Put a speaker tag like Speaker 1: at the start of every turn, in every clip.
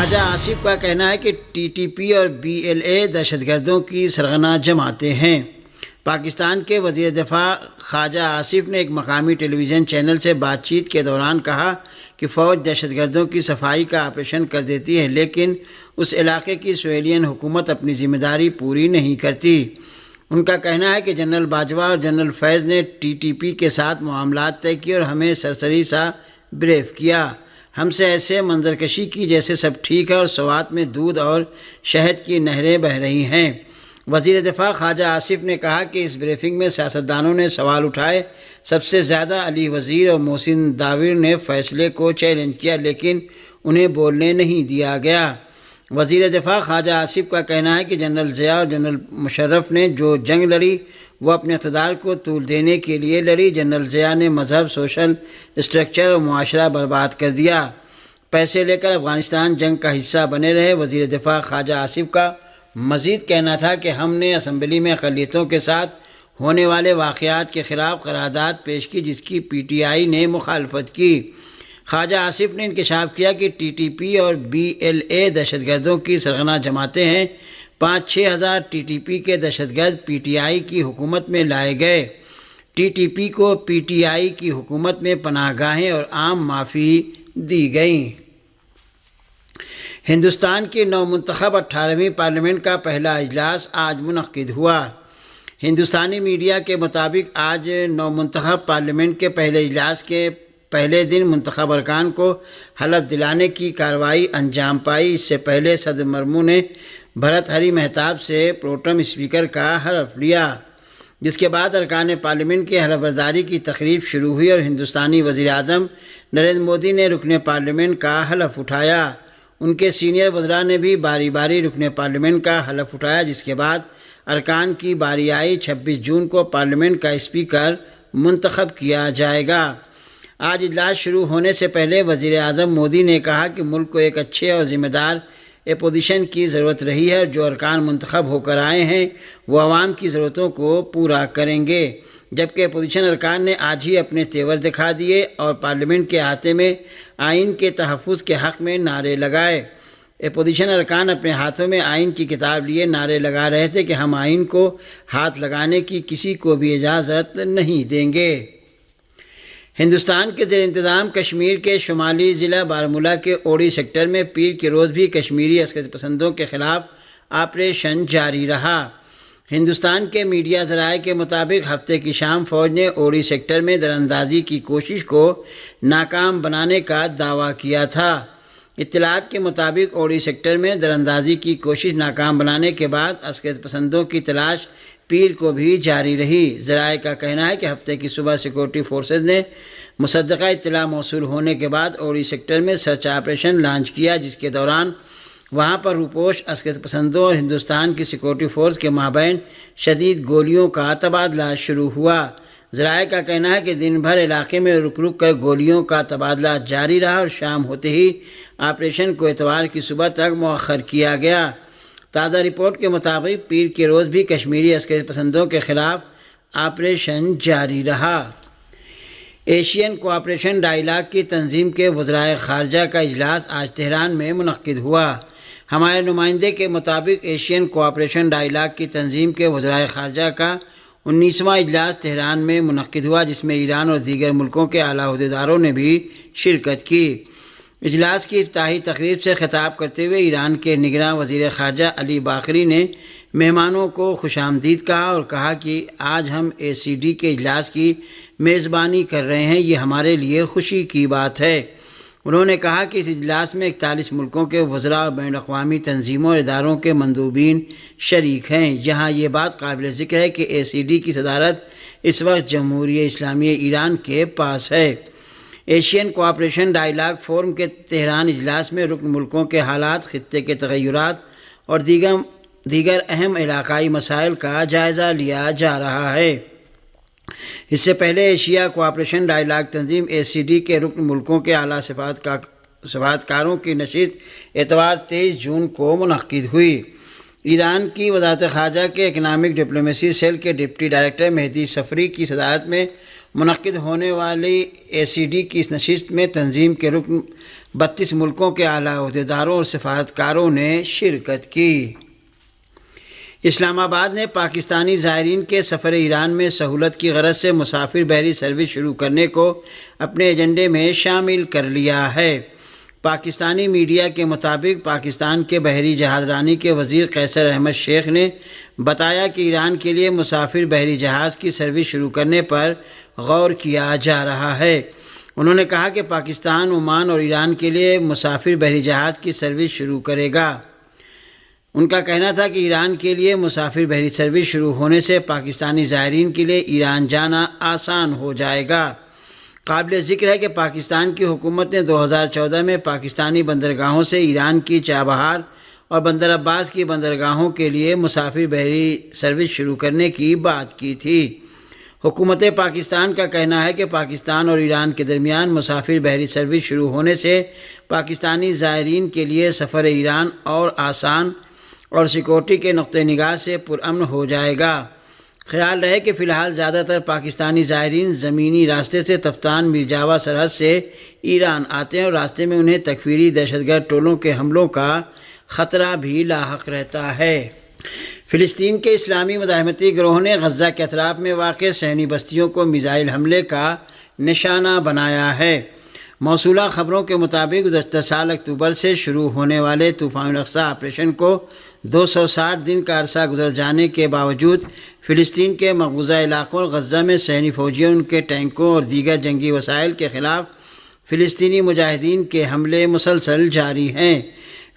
Speaker 1: خواجہ آصف کا کہنا ہے کہ ٹی ٹی پی اور بی ایل اے دہشت گردوں کی سرغنہ جماعتیں ہیں۔ پاکستان کے وزیر دفاع خواجہ آصف نے ایک مقامی ٹیلی ویژن چینل سے بات چیت کے دوران کہا کہ فوج دہشت گردوں کی صفائی کا آپریشن کر دیتی ہے، لیکن اس علاقے کی سویلین حکومت اپنی ذمہ داری پوری نہیں کرتی۔ ان کا کہنا ہے کہ جنرل باجوہ اور جنرل فیض نے ٹی ٹی پی کے ساتھ معاملات طے کیے اور ہمیں سرسری سا بریف کیا، ہم سے ایسے منظرکشی کی جیسے سب ٹھیک ہے اور سوات میں دودھ اور شہد کی نہریں بہہ رہی ہیں۔ وزیر دفاع خواجہ آصف نے کہا کہ اس بریفنگ میں سیاستدانوں نے سوال اٹھائے، سب سے زیادہ علی وزیر اور محسن داور نے فیصلے کو چیلنج کیا، لیکن انہیں بولنے نہیں دیا گیا۔ وزیر دفاع خواجہ آصف کا کہنا ہے کہ جنرل ضیاء اور جنرل مشرف نے جو جنگ لڑی وہ اپنے اقتدار کو طول دینے کے لیے لڑی۔ جنرل ضیاء نے مذہب، سوشل اسٹرکچر اور معاشرہ برباد کر دیا، پیسے لے کر افغانستان جنگ کا حصہ بنے رہے۔ وزیر دفاع خواجہ آصف کا مزید کہنا تھا کہ ہم نے اسمبلی میں اقلیتوں کے ساتھ ہونے والے واقعات کے خلاف قرارداد پیش کی، جس کی پی ٹی آئی نے مخالفت کی۔ خواجہ آصف نے انکشاف کیا کہ ٹی ٹی پی اور بی ایل اے دہشت گردوں کی سرغنہ جماعتیں ہیں۔ 5-6 ہزار ٹی ٹی پی کے دہشت گرد پی ٹی آئی کی حکومت میں لائے گئے۔ ٹی ٹی پی کو پی ٹی آئی کی حکومت میں پناہ گاہیں اور عام معافی دی گئیں۔ ہندوستان کی نومنتخب 18ویں پارلیمنٹ کا پہلا اجلاس آج منعقد ہوا۔ ہندوستانی میڈیا کے مطابق آج نومنتخب پارلیمنٹ کے پہلے اجلاس کے پہلے دن منتخب ارکان کو حلف دلانے کی کارروائی انجام پائی۔ اس سے پہلے صدر مرمو نے بھرت ہری مہتاب سے پروٹم اسپیکر کا حلف لیا، جس کے بعد ارکان پارلیمنٹ کی حلف برداری کی تقریب شروع ہوئی اور ہندوستانی وزیر اعظم نریندر مودی نے رکن پارلیمنٹ کا حلف اٹھایا۔ ان کے سینئر وزراء نے بھی باری باری رکن پارلیمنٹ کا حلف اٹھایا، جس کے بعد ارکان کی باری آئی۔ 26 جون کو پارلیمنٹ کا اسپیکر منتخب کیا جائے گا۔ آج اجلاس شروع ہونے سے پہلے وزیر اعظم مودی نے کہا کہ ملک کو ایک اچھے اور ذمہ دار اپوزیشن کی ضرورت رہی ہے اور جو ارکان منتخب ہو کر آئے ہیں وہ عوام کی ضرورتوں کو پورا کریں گے، جبکہ اپوزیشن ارکان نے آج ہی اپنے تیور دکھا دیے اور پارلیمنٹ کے احاطے میں آئین کے تحفظ کے حق میں نعرے لگائے۔ اپوزیشن ارکان اپنے ہاتھوں میں آئین کی کتاب لیے نعرے لگا رہے تھے کہ ہم آئین کو ہاتھ لگانے کی کسی کو بھی اجازت نہیں دیں گے۔ ہندوستان کے زیر انتظام کشمیر کے شمالی ضلع بارہمولہ کے اوڑی سیکٹر میں پیر کے روز بھی کشمیری عسکر پسندوں کے خلاف آپریشن جاری رہا۔ ہندوستان کے میڈیا ذرائع کے مطابق ہفتے کی شام فوج نے اوڑی سیکٹر میں دراندازی کی کوشش کو ناکام بنانے کا دعویٰ کیا تھا۔ اطلاعات کے مطابق اوڑی سیکٹر میں دراندازی کی کوشش ناکام بنانے کے بعد عسکر پسندوں کی تلاش پیر کو بھی جاری رہی۔ ذرائع کا کہنا ہے کہ ہفتے کی صبح سیکورٹی فورسز نے مصدقہ اطلاع موصول ہونے کے بعد اوڑی سیکٹر میں سرچ آپریشن لانچ کیا، جس کے دوران وہاں پر روپوش عسکر پسندوں اور ہندوستان کی سیکورٹی فورس کے مابین شدید گولیوں کا تبادلہ شروع ہوا۔ ذرائع کا کہنا ہے کہ دن بھر علاقے میں رک رک کر گولیوں کا تبادلہ جاری رہا اور شام ہوتے ہی آپریشن کو اتوار کی صبح تک مؤخر کیا گیا۔ تازہ رپورٹ کے مطابق پیر کے روز بھی کشمیری عسکر پسندوں کے خلاف آپریشن جاری رہا۔ ایشین کوآپریشن ڈائیلاگ کی تنظیم کے وزرائے خارجہ کا اجلاس آج تہران میں منعقد ہوا۔ ہمارے نمائندے کے مطابق ایشین کوآپریشن ڈائیلاگ کی تنظیم کے وزرائے خارجہ کا 19واں اجلاس تہران میں منعقد ہوا، جس میں ایران اور دیگر ملکوں کے اعلیٰ عہدیداروں نے بھی شرکت کی۔ اجلاس کی افتتاحی تقریب سے خطاب کرتے ہوئے ایران کے نگراں وزیر خارجہ علی باقری نے مہمانوں کو خوش آمدید کہا اور کہا کہ آج ہم ACD کے اجلاس کی میزبانی کر رہے ہیں، یہ ہمارے لیے خوشی کی بات ہے۔ انہوں نے کہا کہ اس اجلاس میں 41 ملکوں کے وزراء اور بین الاقوامی تنظیموں اور اداروں کے مندوبین شریک ہیں۔ یہاں یہ بات قابل ذکر ہے کہ ACD کی صدارت اس وقت جمہوریہ اسلامی ایران کے پاس ہے۔ ایشین کوآپریشن ڈائیلاگ فورم کے تہران اجلاس میں رکن ملکوں کے حالات، خطے کے تغیرات اور دیگر اہم علاقائی مسائل کا جائزہ لیا جا رہا ہے۔ اس سے پہلے ایشیا کوآپریشن ڈائیلاگ تنظیم ACD کے رکن ملکوں کے اعلیٰ سفارتکاروں کی نشست اتوار 23 جون کو منعقد ہوئی۔ ایران کی وزارت خارجہ کے اکنامک ڈپلومیسی سیل کے ڈپٹی ڈائریکٹر مہدی صفری کی صدارت میں منعقد ہونے والی ACD کی اس نشست میں تنظیم کے رکن 32 ملکوں کے اعلیٰ عہدیداروں اور سفارتکاروں نے شرکت کی۔ اسلام آباد نے پاکستانی زائرین کے سفر ایران میں سہولت کی غرض سے مسافر بحری سروس شروع کرنے کو اپنے ایجنڈے میں شامل کر لیا ہے۔ پاکستانی میڈیا کے مطابق پاکستان کے بحری جہاز رانی کے وزیر قیصر احمد شیخ نے بتایا کہ ایران کے لیے مسافر بحری جہاز کی سروس شروع کرنے پر غور کیا جا رہا ہے۔ انہوں نے کہا کہ پاکستان، عمان اور ایران کے لیے مسافر بحری جہاز کی سروس شروع کرے گا۔ ان کا کہنا تھا کہ ایران کے لیے مسافر بحری سروس شروع ہونے سے پاکستانی زائرین کے لیے ایران جانا آسان ہو جائے گا۔ قابل ذکر ہے کہ پاکستان کی حکومت نے 2014 میں پاکستانی بندرگاہوں سے ایران کی چابہار اور بندر عباس کی بندرگاہوں کے لیے مسافر بحری سروس شروع کرنے کی بات کی تھی۔ حکومت پاکستان کا کہنا ہے کہ پاکستان اور ایران کے درمیان مسافر بحری سروس شروع ہونے سے پاکستانی زائرین کے لیے سفر ایران اور آسان اور سیکورٹی کے نقطہ نگاہ سے پرامن ہو جائے گا۔ خیال رہے کہ فی الحال زیادہ تر پاکستانی زائرین زمینی راستے سے تفتان میرجاوا سرحد سے ایران آتے ہیں اور راستے میں انہیں تکفیری دہشت گرد ٹولوں کے حملوں کا خطرہ بھی لاحق رہتا ہے۔ فلسطین کے اسلامی مزاحمتی گروہ نے غزہ کے اطراف میں واقع صہیونی بستیوں کو میزائل حملے کا نشانہ بنایا ہے۔ موصولہ خبروں کے مطابق گزشتہ سال اکتوبر سے شروع ہونے والے طوفان الاقصی آپریشن کو 260 دن کا عرصہ گزر جانے کے باوجود فلسطین کے مقبوضہ علاقوں اور غزہ میں صہیونی فوجیوں، ان کے ٹینکوں اور دیگر جنگی وسائل کے خلاف فلسطینی مجاہدین کے حملے مسلسل جاری ہیں۔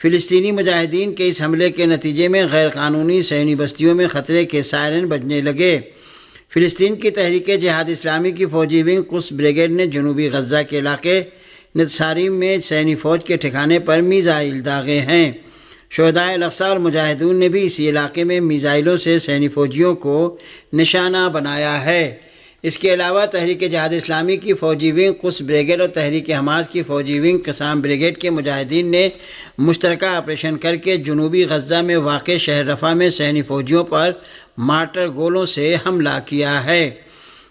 Speaker 1: فلسطینی مجاہدین کے اس حملے کے نتیجے میں غیر قانونی صہیونی بستیوں میں خطرے کے سائرن بجنے لگے۔ فلسطین کی تحریک جہاد اسلامی کی فوجی ونگ قدس بریگیڈ نے جنوبی غزہ کے علاقے نتساریم میں صہیونی فوج کے ٹھکانے پر میزائل داغے ہیں۔ شہدائے الاقصی اور مجاہدون نے بھی اسی علاقے میں میزائلوں سے صہیونی فوجیوں کو نشانہ بنایا ہے۔ اس کے علاوہ تحریک جہاد اسلامی کی فوجی ونگ قدس بریگیڈ اور تحریک حماس کی فوجی ونگ قسام بریگیڈ کے مجاہدین نے مشترکہ آپریشن کر کے جنوبی غزہ میں واقع شہر رفح میں صہیونی فوجیوں پر مارٹر گولوں سے حملہ کیا ہے۔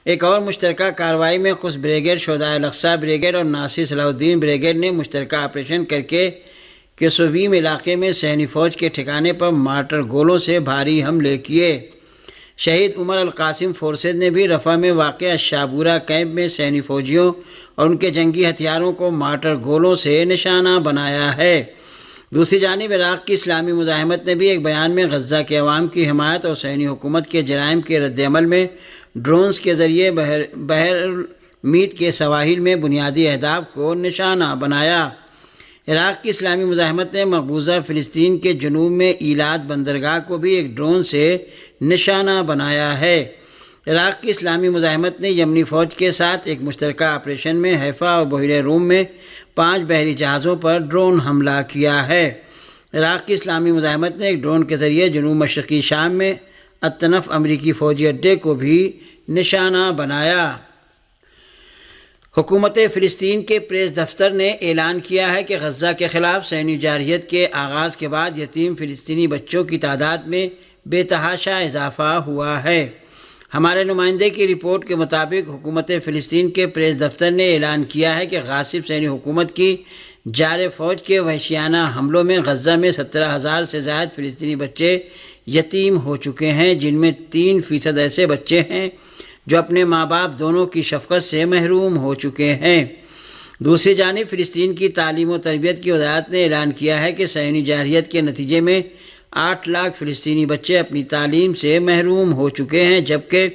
Speaker 1: ایک اور مشترکہ کارروائی میں قدس بریگیڈ، شہدائے الاقصی بریگیڈ اور ناصر صلاح الدین بریگیڈ نے مشترکہ آپریشن کر کے کیسوویم علاقے میں صہیونی فوج کے ٹھکانے پر مارٹر گولوں سے بھاری حملے کیے۔ شہید عمر القاسم فورسز نے بھی رفح میں واقع الشابورہ کیمپ میں صہیونی فوجیوں اور ان کے جنگی ہتھیاروں کو مارٹر گولوں سے نشانہ بنایا ہے۔ دوسری جانب عراق کی اسلامی مزاحمت نے بھی ایک بیان میں غزہ کے عوام کی حمایت اور صہیونی حکومت کے جرائم کے رد عمل میں ڈرونز کے ذریعے بحر المیت کے سواحل میں بنیادی اہداف کو نشانہ بنایا۔ عراق کی اسلامی مزاحمت نے مقبوضہ فلسطین کے جنوب میں ایلات بندرگاہ کو بھی ایک ڈرون سے نشانہ بنایا ہے۔ عراق کی اسلامی مزاحمت نے یمنی فوج کے ساتھ ایک مشترکہ آپریشن میں حیفا اور بحیرہ روم میں 5 بحری جہازوں پر ڈرون حملہ کیا ہے۔ عراق کی اسلامی مزاحمت نے ایک ڈرون کے ذریعے جنوب مشرقی شام میں الطنف امریکی فوجی اڈے کو بھی نشانہ بنایا۔ حکومت فلسطین کے پریس دفتر نے اعلان کیا ہے کہ غزہ کے خلاف صہیونی جارحیت کے آغاز کے بعد یتیم فلسطینی بچوں کی تعداد میں بے تحاشا اضافہ ہوا ہے۔ ہمارے نمائندے کی رپورٹ کے مطابق حکومت فلسطین کے پریس دفتر نے اعلان کیا ہے کہ غاصب صہیونی حکومت کی جارح فوج کے وحشیانہ حملوں میں غزہ میں 17,000 سے زائد فلسطینی بچے یتیم ہو چکے ہیں، جن میں 3% ایسے بچے ہیں جو اپنے ماں باپ دونوں کی شفقت سے محروم ہو چکے ہیں۔ دوسری جانب فلسطین کی تعلیم و تربیت کی وزارت نے اعلان کیا ہے کہ صہیونی جارحیت کے نتیجے میں 8 لاکھ فلسطینی بچے اپنی تعلیم سے محروم ہو چکے ہیں، جبکہ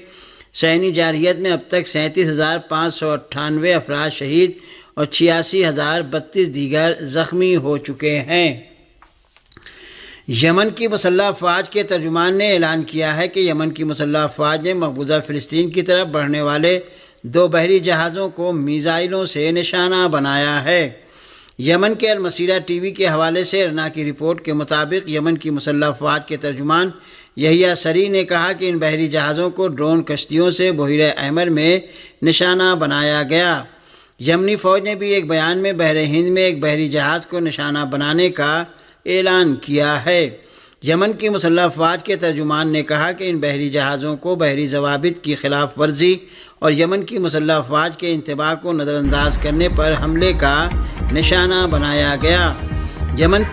Speaker 1: صہیونی جارحیت میں اب تک 37,598 افراد شہید اور 86,032 دیگر زخمی ہو چکے ہیں۔ یمن کی مسلح افواج کے ترجمان نے اعلان کیا ہے کہ یمن کی مسلح افواج نے مقبوضہ فلسطین کی طرف بڑھنے والے 2 بحری جہازوں کو میزائلوں سے نشانہ بنایا ہے۔ یمن کے المسیرہ ٹی وی کے حوالے سے ارنا کی رپورٹ کے مطابق یمن کی مسلح افواج کے ترجمان یحییٰ سری نے کہا کہ ان بحری جہازوں کو ڈرون کشتیوں سے بحیرہ احمر میں نشانہ بنایا گیا۔ یمنی فوج نے بھی ایک بیان میں بحر ہند میں ایک بحری جہاز کو نشانہ بنانے کا اعلان کیا ہے۔ یمن کی مسلح افواج کے ترجمان نے کہا کہ ان بحری جہازوں کو بحری ضوابط کی خلاف ورزی اور یمن کی مسلح افواج کے انتباہ کو نظر انداز کرنے پر حملے کا نشانہ بنایا گیا۔ یمن